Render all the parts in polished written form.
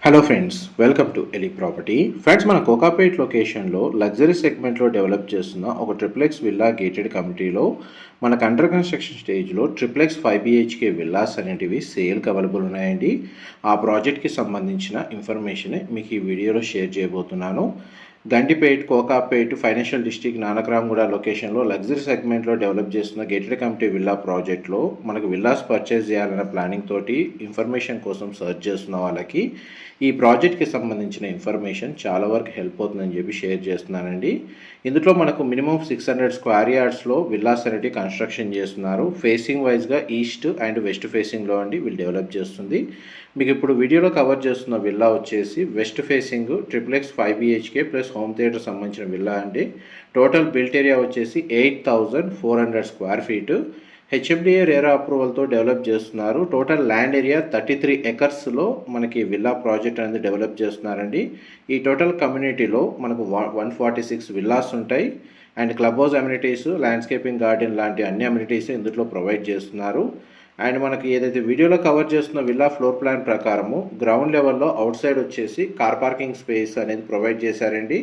Hello friends, welcome to ఎలి property. Friends, మన కోకాపేట్ లొకేషన్లో లగ్జరీ సెగ్మెంట్లో డెవలప్ చేస్తున్న ఒక ట్రిప్లెక్స్ విల్లా గేటెడ్ కమ్యూనిటీలో మనకు అండర్ కన్స్ట్రక్షన్ స్టేజ్లో ట్రిప్లెక్స్ 5 BHK విల్లాస్ అనేటివి సేల్కి అవైలబుల్ ఉన్నాయండి. ఆ ప్రాజెక్ట్కి సంబంధించిన ఇన్ఫర్మేషన్ మీకు ఈ వీడియోలో షేర్ చేయబోతున్నాను. గండిపేట్, కోకాపేట్ ఫైనాన్షియల్ డిస్ట్రిక్ట్ నానక్రామ్గూడ లొకేషన్లో లగ్జరీ సెగ్మెంట్లో డెవలప్ చేస్తున్న గేటెడ్ కమ్యూనిటీ విల్లా ప్రాజెక్ట్లో మనకు విల్లాస్ పర్చేస్ చేయాలన్న ప్లానింగ్ తోటి ఇన్ఫర్మేషన్ కోసం సర్చ్ చేస్తున్న వాళ్ళకి ఈ ప్రాజెక్ట్కి సంబంధించిన ఇన్ఫర్మేషన్ చాలా వరకు హెల్ప్ అవుతుందని చెప్పి షేర్ చేస్తున్నానండి. ఇందులో మనకు మినిమం 600 స్క్వేర్ యార్డ్స్లో విల్లాస్ అనేవి కన్స్ట్రక్షన్ చేస్తున్నారు. ఫేసింగ్ వైజ్గా ఈస్ట్ అండ్ వెస్ట్ ఫేసింగ్లో అండి వీళ్ళు డెవలప్ చేస్తుంది. మీకు ఇప్పుడు వీడియోలో కవర్ చేస్తున్న విల్లా వచ్చేసి west facing triplex 5 BHK plus home theatre సంబంధించిన విల్లా అండి. టోటల్ బిల్ట్ ఏరియా వచ్చేసి 8,400 స్క్వేర్ ఫీటు. హెచ్ఎండిఏ రేరా అప్రూవల్తో డెవలప్ చేస్తున్నారు. టోటల్ ల్యాండ్ ఏరియా 33 ఎకర్స్లో మనకి విల్లా ప్రాజెక్ట్ అనేది డెవలప్ చేస్తున్నారండి. ఈ టోటల్ కమ్యూనిటీలో మనకు 146 విల్లాస్ ఉంటాయి and club house amenities, landscaping garden లాంటి అన్ని అమ్యూనిటీస్ ఇందులో ప్రొవైడ్ చేస్తున్నారు. అండ్ మనకి ఏదైతే వీడియోలో కవర్ చేస్తున్న విల్లా ఫ్లోర్ ప్లాన్ ప్రకారము గ్రౌండ్ లెవెల్లో అవుట్ సైడ్ వచ్చేసి కార్ పార్కింగ్ స్పేస్ అనేది ప్రొవైడ్ చేశారండి.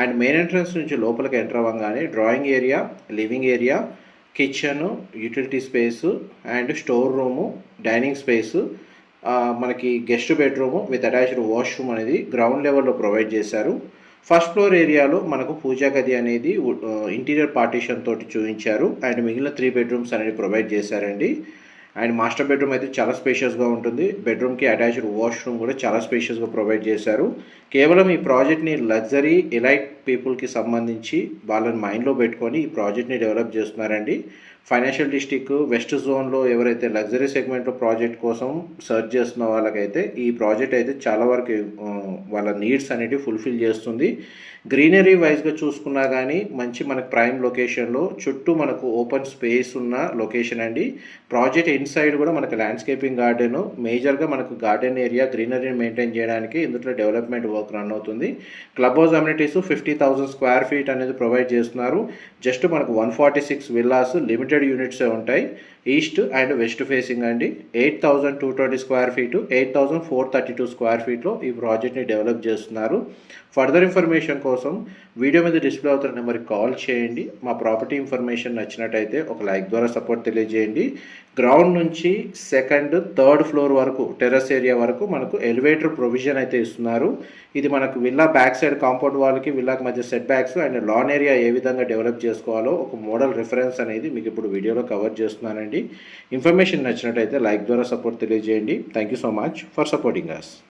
అండ్ మెయిన్ ఎంట్రన్స్ నుంచి లోపలికి ఎంటర్ అవ్వగానే drawing area, living area, kitchen, utility space and store room, dining space, మనకి guest bedroom with attached washroom అనేది గ్రౌండ్ లెవెల్లో ప్రొవైడ్ చేశారు. ఫస్ట్ ఫ్లోర్ ఏరియాలో మనకు పూజా గది అనేది ఇంటీరియర్ పార్టీషన్ తోటి చూపించారు అండ్ మిగిలిన 3 బెడ్రూమ్స్ అనేది ప్రొవైడ్ చేశారండి. అండ్ మాస్టర్ బెడ్రూమ్ అయితే చాలా స్పేషియస్గా ఉంటుంది. బెడ్రూమ్కి అటాచ్డ్ వాష్రూమ్ కూడా చాలా స్పేషియస్గా ప్రొవైడ్ చేశారు. కేవలం ఈ ప్రాజెక్ట్ని లగ్జరీ ఎలైట్ పీపుల్కి సంబంధించి వాళ్ళని మైండ్లో పెట్టుకొని ఈ ప్రాజెక్ట్ని డెవలప్ చేస్తున్నారండి. ఫైనాన్షియల్ డిస్ట్రిక్ట్ వెస్ట్ జోన్లో ఎవరైతే లగ్జరీ సెగ్మెంట్లో ప్రాజెక్ట్ కోసం సర్చ్ చేస్తున్న వాళ్ళకైతే ఈ ప్రాజెక్ట్ అయితే చాలా వరకు వాళ్ళ నీడ్స్ అనేవి ఫుల్ఫిల్ చేస్తుంది. గ్రీనరీ వైజ్గా చూసుకున్నా కానీ మంచి మనకు ప్రైమ్ లొకేషన్లో చుట్టూ మనకు ఓపెన్ స్పేస్ ఉన్న లొకేషన్ అండి. ప్రాజెక్ట్ ఇన్సైడ్ కూడా మనకు ల్యాండ్స్కేపింగ్ గార్డెన్, మేజర్గా మనకు గార్డెన్ ఏరియా గ్రీనరీని మెయింటైన్ చేయడానికి ఇందులో డెవలప్మెంట్ వర్క్ రన్ అవుతుంది. Club house amenities 50,000 square feet అనేది ప్రొవైడ్ చేస్తున్నారు. జస్ట్ మనకు 146 విల్లాస్ లిమిటెడ్ యూనిట్సే ఉంటాయి. ఈస్ట్ అండ్ వెస్ట్ ఫేసింగ్ అండి. 8,220 స్క్వేర్ ఫీటు, 8,432 స్క్వేర్ ఫీట్లో ఈ ప్రాజెక్ట్ని డెవలప్ చేస్తున్నారు. ఫర్దర్ ఇన్ఫర్మేషన్ కోసం వీడియో మీద డిస్ప్లే అవుతున్న నెంబర్కి కాల్ చేయండి. మా ప్రాపర్టీ ఇన్ఫర్మేషన్ నచ్చినట్టయితే ఒక లైక్ ద్వారా సపోర్ట్ తెలియజేయండి. గ్రౌండ్ నుంచి సెకండ్, థర్డ్ ఫ్లోర్ వరకు టెర్రస్ ఏరియా వరకు మనకు ఎలివేటర్ ప్రొవిజన్ అయితే ఇస్తున్నారు. ఇది మనకు విల్లా బ్యాక్ సైడ్ కాంపౌండ్ వాళ్ళకి విల్లాకి మధ్య setbacks and lawn area ఏ విధంగా డెవలప్ చేసుకోవాలో ఒక మోడల్ రిఫరెన్స్ అనేది మీకు ఇప్పుడు వీడియోలో కవర్ చేస్తున్నానండి. ఇన్ఫర్మేషన్ నచ్చినట్టయితే లైక్ ద్వారా సపోర్ట్ తెలియజేయండి. Thank you so much for supporting us.